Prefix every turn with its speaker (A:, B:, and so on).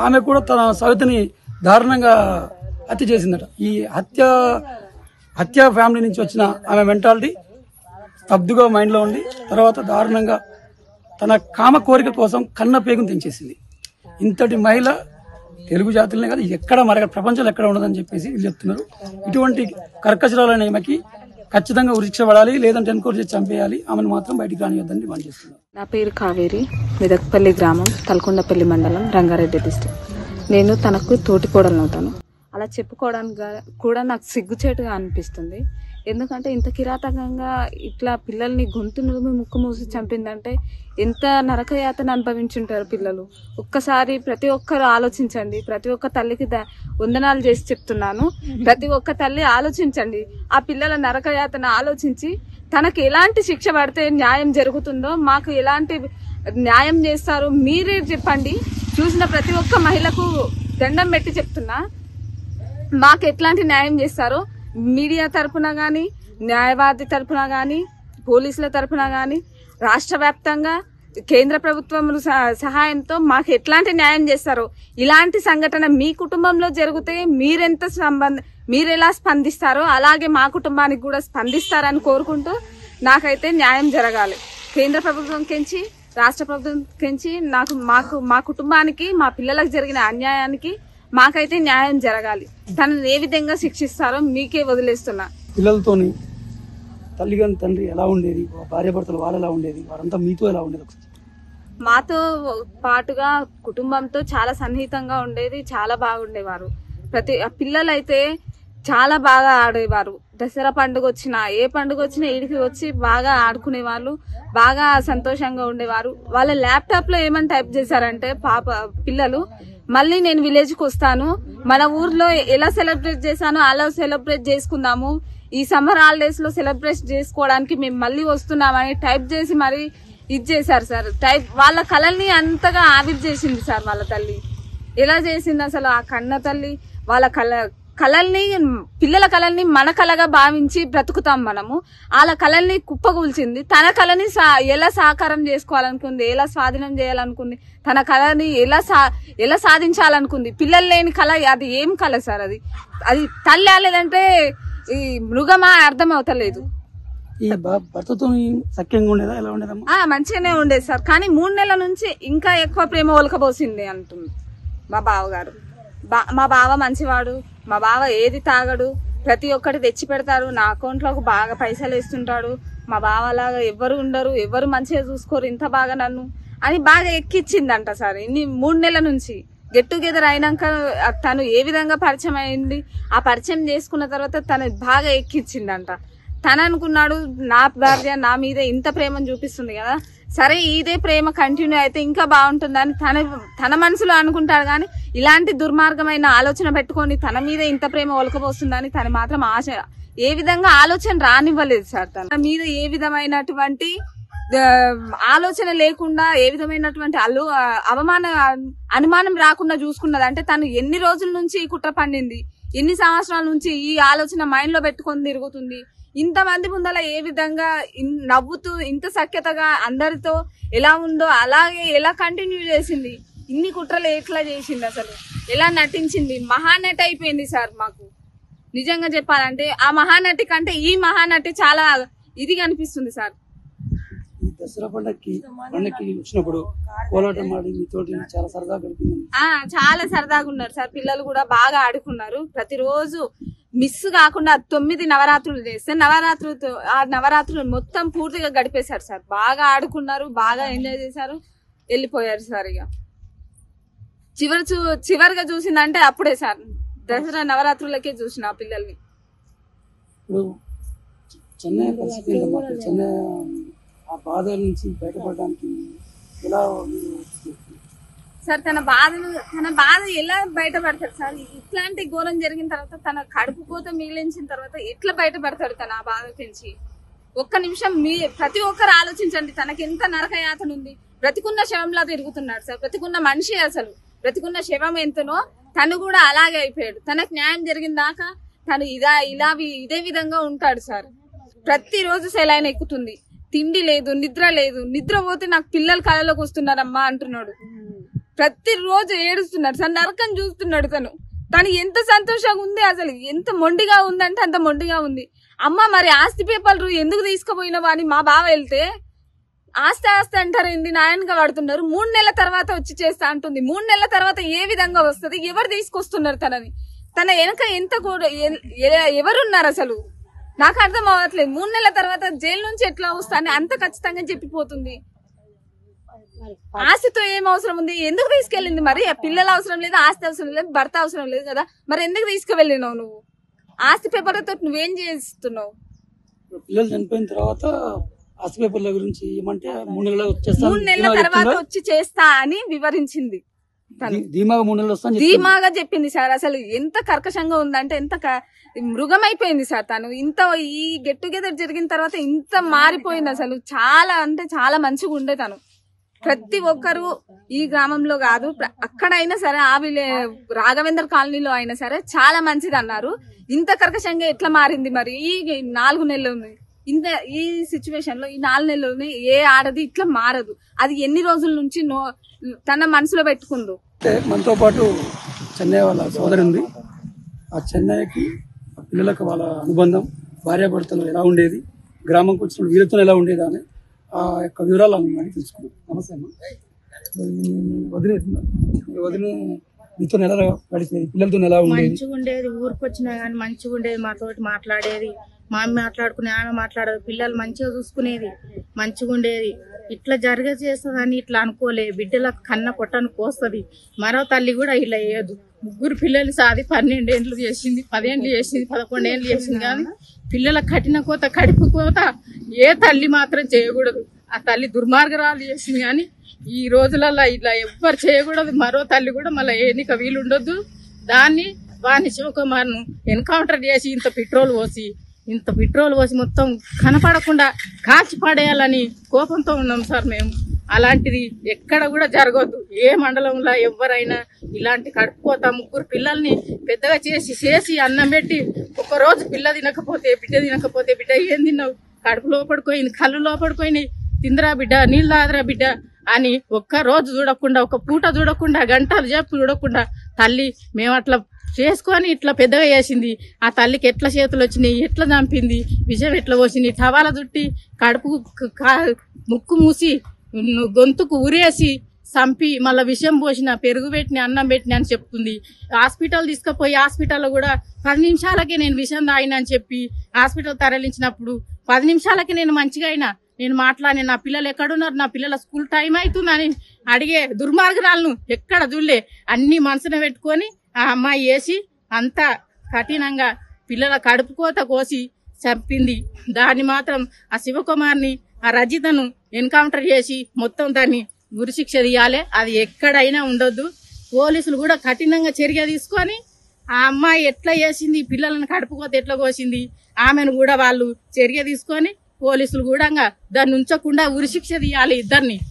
A: ఆమె కూడా తన సవితని దారుణంగా హత్య చేసిందట. ఈ హత్య ఫ్యామిలీ నుంచి వచ్చిన ఆమె మెంటాలిటీ స్తబ్దుగా మైండ్లో ఉండి తర్వాత దారుణంగా తన కామ కోరిక కోసం కన్న పేగును తెంచేసింది. ఇంతటి మహిళ తెలుగు జాతులనే కాదు ఎక్కడ ప్రపంచంలో ఎక్కడ ఉండదని చెప్పేసి వీళ్ళు చెప్తున్నారు. ఇటువంటి కర్కశరాలైన ఈమెకి ఖచ్చితంగా ఉరిశిక్ష పడాలి, లేదంటే ఎన్కౌంటర్ చేసి చంపేయాలి, ఆమెను మాత్రం బయటికి రానియొద్దని డిమాండ్ చేస్తున్నారు.
B: నా పేరు కావేరి, మెదక్పల్లి గ్రామం, తలకొండపల్లి మండలం, రంగారెడ్డి డిస్ట్రిక్ట్. నేను తనకు తోటి కోడలు అవుతాను. అలా చెప్పుకోవడానికి కూడా నాకు సిగ్గుచేటుగా అనిపిస్తుంది. ఎందుకంటే ఇంత కిరాతకంగా ఇట్లా పిల్లల్ని గొంతు నులిమి ముక్కు మూసి చంపిందంటే ఎంత నరకయాతన అనుభవించుంటారు పిల్లలు. ఒక్కసారి ప్రతి ఒక్కరు ఆలోచించండి. ప్రతి ఒక్క తల్లికి వందనాలు చేసి చెప్తున్నాను. ప్రతి ఒక్క తల్లి ఆలోచించండి. ఆ పిల్లల నరకయాతన ఆలోచించి తనకు ఎలాంటి శిక్ష పడితే న్యాయం జరుగుతుందో, మాకు ఎలాంటి న్యాయం చేస్తారో మీరే చెప్పండి. చూసిన ప్రతి ఒక్క మహిళకు దండం పెట్టి చెప్తున్నా, మాకు ఎట్లాంటి న్యాయం చేస్తారో మీడియా తరఫున కానీ, న్యాయవాది తరఫున కానీ, పోలీసుల తరఫున కానీ, రాష్ట్ర వ్యాప్తంగా కేంద్ర ప్రభుత్వం సహాయంతో మాకు ఎట్లాంటి న్యాయం చేస్తారో, ఇలాంటి సంఘటన మీ కుటుంబంలో జరిగితే మీరెలా స్పందిస్తారో అలాగే మా కుటుంబానికి కూడా స్పందిస్తారని కోరుకుంటూ నాకైతే న్యాయం జరగాలి. కేంద్ర ప్రభుత్వం కెంచి, రాష్ట్ర ప్రభుత్వం కెంచి మా కుటుంబానికి, మా పిల్లలకు జరిగిన అన్యాయానికి మాకైతే న్యాయం జరగాలి. తనను ఏ విధంగా శిక్షిస్తారో మీకే వదిలేస్తున్నా.
A: పిల్లలతోని తల్లి గాని తండ్రి ఎలా ఉండేది, భార్యాభర్తలు వాళ్ళు ఎలా ఉండేది, వారంతా మీతో ఎలా ఉండేది?
B: మాతో పాటుగా కుటుంబంతో చాలా సన్నిహితంగా ఉండేది, చాలా బాగుండేవారు. పిల్లలైతే చాలా బాగా ఆడేవారు. దసరా పండుగ వచ్చినా, ఏ పండుగ వచ్చినా ఇడికి వచ్చి బాగా ఆడుకునే వాళ్ళు, బాగా సంతోషంగా ఉండేవారు. వాళ్ళ ల్యాప్టాప్ లో ఏమని టైప్ చేశారంటే పిల్లలు, మళ్ళీ నేను విలేజ్ కు వస్తాను, మన ఊర్లో ఎలా సెలబ్రేట్ చేశానో అలా సెలబ్రేట్ చేసుకుందాము, ఈ సమ్మర్ హాలిడేస్ లో సెలబ్రేట్ చేసుకోవడానికి మేము మళ్ళీ వస్తున్నామని టైప్ చేసి మరి ఇది చేశారు సార్. వాళ్ళ కళల్ని అంతగా ఆవిరి చేసింది సార్ వాళ్ళ తల్లి. ఎలా చేసింది అసలు ఆ కన్న తల్లి? వాళ్ళ కళల్ని, పిల్లల కళల్ని మన కళగా భావించి బ్రతుకుతాం మనము. వాళ్ళ కళల్ని కుప్పగూల్చింది. తన కళని ఎలా సాకారం చేసుకోవాలనుకుంది, ఎలా స్వాధీనం చేయాలనుకుంది, తన కళని ఎలా సాధించాలనుకుంది. పిల్లలు లేని కళ అది ఏం కళ సార్? అది తల్లి లేదంటే ఈ మృగమా అర్థం అవుతలేదు.
A: భర్తతో సఖ్యంగా ఉండేదా, ఎలా ఉండేదమ్మా?
B: మంచిగానే ఉండేది సార్, కానీ 3 నెలల నుంచి ఇంకా ఎక్కువ ప్రేమ ఒలకబోసింది అంటుంది మా బావగారు. మా బావ మంచివాడు, మా బావ ఏది తాగడు, ప్రతి ఒక్కటి తెచ్చి పెడతారు, నా అకౌంట్ లోకి బాగా పైసలు వేస్తుంటాడు, మా బావ లాగా ఎవరు ఉండరు, ఎవరు మంచిగా చూసుకోరు ఇంత బాగా నన్ను అని బాగా ఎక్కిచ్చిందంట సార్. 3 నెలల నుంచి గెట్ టుగెదర్ అయినాక తను ఏ విధంగా పరిచయం అయింది, ఆ పరిచయం చేసుకున్న తర్వాత తను బాగా ఎక్కిచ్చిందంట. తను అనుకున్నాడు నా భార్య నా మీద ఇంత ప్రేమను చూపిస్తుంది కదా, సరే ఇదే ప్రేమ కంటిన్యూ అయితే ఇంకా బాగుంటుందని తన మనసులో అనుకుంటాడు. కానీ ఇలాంటి దుర్మార్గమైన ఆలోచన పెట్టుకొని తన మీద ఇంత ప్రేమ ఒలకబోస్తుందని తను మాత్రం ఏ విధంగా ఆలోచన రానివ్వలేదు సార్. తన మీద ఏ విధమైనటువంటి ఆలోచన లేకుండా, ఏ విధమైనటువంటి అనుమానం రాకుండా చూసుకున్నది. అంటే తను ఎన్ని రోజుల నుంచి ఈ కుట్ర పండింది, ఎన్ని సంవత్సరాల నుంచి ఈ ఆలోచన మైండ్ లో పెట్టుకొని తిరుగుతుంది, ఇంతమంది ముందల ఏ విధంగా నవ్వుతూ ఇంత సఖ్యతగా అందరితో ఎలా ఉందో అలాగే ఎలా కంటిన్యూ చేసింది, ఇన్ని కుట్రలు ఎట్లా చేసింది, అసలు ఎలా నటించింది. మహానటి అయిపోయింది సార్. మాకు నిజంగా చెప్పాలంటే ఆ మహానటి కంటే ఈ మహానటి చాలా ఇదిగా అనిపిస్తుంది సార్.
A: ఈ దసరా పండక్కి వచ్చినప్పుడు కోలాటం ఆడి మీతోటి చాలా సరదాగా గడిపింది.
B: చాలా సరదాగా ఉన్నారు సార్. పిల్లలు కూడా బాగా ఆడుకున్నారు. ప్రతిరోజు మిస్ కాకుండా 9 నవరాత్రులు చేస్తే నవరాత్రులు మొత్తం పూర్తిగా గడిపేశారు సార్. బాగా ఆడుకున్నారు, బాగా ఎంజాయ్ చేశారు, వెళ్ళిపోయారు సార్. ఇక చివరిగా చూసిందంటే అప్పుడే సార్, దసరా నవరాత్రులకే చూసిన పిల్లల్ని.
A: చెన్నై చెన్నై ఆ బాధ నుంచి బయటపడడానికి ఎలా
B: సార్? తన బాధ ఎలా బయటపడతాడు సార్? ఇట్లాంటి ఘోరం జరిగిన తర్వాత తన కడుపు కోత మిగిలించిన తర్వాత ఎట్లా బయటపడతాడు తన ఆ బాధ నుంచి? ఒక్క నిమిషం ప్రతి ఒక్కరు ఆలోచించండి. తనకి ఎంత నరకయాతన ఉంది. బ్రతికున్న శవంలా తిరుగుతున్నాడు సార్. బ్రతికున్న మనిషి, అసలు బ్రతికున్న శవం ఎంతనో తను కూడా అలాగే అయిపోయాడు. తనకు న్యాయం జరిగిన దాకా తను ఇదే విధంగా ఉంటాడు సార్. ప్రతిరోజు సెలైన్ ఎక్కుతుంది, తిండి లేదు, నిద్ర లేదు. నిద్ర పోతే నాకు పిల్లలు కళలోకి వస్తున్నారమ్మా అంటున్నాడు. ప్రతిరోజు ఏడుస్తున్నాడు సార్, నరకం చూస్తున్నాడు. తను ఎంత సంతోషంగా ఉంది, అసలు ఎంత మొండిగా ఉందంటే అంత మొండిగా ఉంది. అమ్మ మరి ఆస్తి పేపర్లు ఎందుకు తీసుకుపోయినావా అని మా బావ వెళ్తే, ఆస్తి ఆస్తి అంటారు ఏంది, నాయనగా పడుతున్నారు. 3 నెలల తర్వాత వచ్చి చేస్తా అంటుంది. 3 నెలల తర్వాత ఏ విధంగా వస్తుంది, ఎవరు తీసుకొస్తున్నారు తనని? తన వెనక ఎంత ఎవరున్నారు అసలు నాకు అర్థం అవ్వట్లేదు. 3 నెలల తర్వాత జైలు నుంచి ఎట్లా వస్తా అని అంత ఖచ్చితంగా చెప్పిపోతుంది. ఆస్తితో ఏం అవసరం ఉంది, ఎందుకు తీసుకెళ్ళింది? మరి పిల్లల అవసరం లేదు, ఆస్తి అవసరం లేదు, భర్త అవసరం లేదు కదా, మరి ఎందుకు తీసుకువెళ్ళినావు నువ్వు? ఆస్తి పేపర్లతో నువ్వేం చేస్తున్నావు?
A: పిల్లలు చనిపోయిన తర్వాత ఆస్తి పేపర్ల గురించి ఏమంటే 3
B: నెలల తర్వాత వచ్చి చేస్తా అని వివరించింది.
A: ధీమాగా 3 నెలలు వస్తా
B: ధీమాగా చెప్పింది సార్. అసలు ఎంత కర్కశంగా ఉందంటే ఎంత మృగమైపోయింది సార్ తను. ఇంత ఈ గెట్ టుగెదర్ జరిగిన తర్వాత ఇంత మారిపోయింది అసలు. చాలా అంటే చాలా మంచిగా ఉండే తను. ప్రతి ఒక్కరు ఈ గ్రామంలో కాదు అక్కడైనా సరే, రాఘవేందర్ కాలనీలో అయినా సరే చాలా మంచిది అన్నారు. ఇంత కర్కశంగా ఎట్లా మారింది మరి ఈ 4 నెలలు? ఇంత ఈ సిచ్యువేషన్ లో ఈ 4 నెలలని ఏ ఆడది ఇట్లా మారదు. అది ఎన్ని రోజుల నుంచి తన మనసులో పెట్టుకుందు.
A: మనతో పాటు చెన్నై వాళ్ళ సోదరి ఉంది. ఆ చెన్నైకి పిల్లలకు వాళ్ళ అనుబంధం, భార్యాభర్తలు ఎలా ఉండేది, గ్రామంకి వచ్చిన వీళ్ళతో ఎలా ఉండేది అని ఆ యొక్క వివరాలు అడిగి తెలుసుకున్నాం. నమస్తే అమ్మ. వదిన మీతో ఎలా గడిచేది, పిల్లలతో ఎలా ఉండేది?
C: మంచిగా ఉండేది. ఊరికి వచ్చినా కానీ మంచిగా ఉండేది. మాతోటి మాట్లాడేది, మా మాట్లాడుకునే, ఆమె మాట్లాడేది. పిల్లలు మంచిగా చూసుకునేది, మంచిగా ఉండేది. ఇట్లా చేస్తుందని ఇట్లా అనుకోలే. బిడ్డలకు కన్న కొట్టను కోస్తుంది. మరో తల్లి కూడా ఇలా వేయదు. 3 పిల్లలు సాది 12 ఏండ్లు చేసింది, 10 ఏండ్లు చేసింది, 11 ఏండ్లు చేసింది. కానీ పిల్లలకు కట్టిన కోత, కడుపు కోత ఏ తల్లి మాత్రం చేయకూడదు. ఆ తల్లి దుర్మార్గరాలు చేసింది. కానీ ఈ రోజులలో ఇట్లా ఎవ్వరు చేయకూడదు. మరో తల్లి కూడా మళ్ళీ ఏనిక వీలు ఉండొద్దు. వాని శివకుమార్ను ఎన్కౌంటర్ చేసి ఇంత పెట్రోల్ పోసి మొత్తం కనపడకుండా కాల్చి పడేయాలని కోపంతో ఉన్నాం సార్ మేము. అలాంటిది ఎక్కడ కూడా జరగొద్దు. ఏ మండలంలో ఎవరైనా ఇలాంటి కడుపుకోత 3 పిల్లల్ని పెద్దగా చేసి అన్నం పెట్టి ఒకరోజు బిడ్డ తినకపోతే బిడ్డ ఏం తిన్నావు, కడుపు లోపడిపోయింది, కళ్ళు లోపడిపోయినాయి, తిందరా బిడ్డ, నీళ్ళు తాగరా బిడ్డ అని ఒక్క రోజు చూడకుండా, ఒక పూట చూడకుండా, గంటలు చెప్పు చూడకుండా తల్లి మేము అట్లా చేసుకొని ఇట్లా పెద్దగా చేసింది. ఆ తల్లికి ఎట్లా చేతులు వచ్చినాయి, ఎట్లా చంపింది, విషం ఎట్లా పోసింది, టవాల చుట్టి కడుపు ముక్కు మూసి గొంతుకు ఉరేసి చంపి మళ్ళీ విషం పోసిన, పెరుగు పెట్టిన, అన్నం పెట్టిన అని చెప్తుంది. హాస్పిటల్ తీసుకుపోయి హాస్పిటల్లో కూడా 10 నిమిషాలకే నేను విషం తాగిన అని చెప్పి హాస్పిటల్ తరలించినప్పుడు 10 నిమిషాలకి నేను మంచిగా అయినా, నేను మాట్లాడిన, నా పిల్లలు ఎక్కడున్నారు, నా పిల్లల స్కూల్ టైం అవుతుందని అడిగే దుర్మార్గురాలను ఎక్కడ చూడలే. అన్ని మనసున పెట్టుకొని ఆ అమ్మాయి వేసి అంత కఠినంగా పిల్లల కడుపు కోత కోసి చంపింది. దాన్ని మాత్రం ఆ శివకుమార్ని, ఆ రజితను ఎన్కౌంటర్ చేసి మొత్తం దాన్ని ఉరిశిక్ష తీయాలి. అది ఎక్కడైనా ఉండొద్దు. పోలీసులు కూడా కఠినంగా చర్య తీసుకొని ఆ అమ్మాయి ఎట్లా చేసింది, పిల్లలను కడుపు కోత ఎట్లా కోసింది, ఆమెను కూడా వాళ్ళు చర్య తీసుకొని పోలీసులు కూడా దాన్ని ఉంచకుండా ఉరిశిక్ష తీయాలి ఇద్దరిని.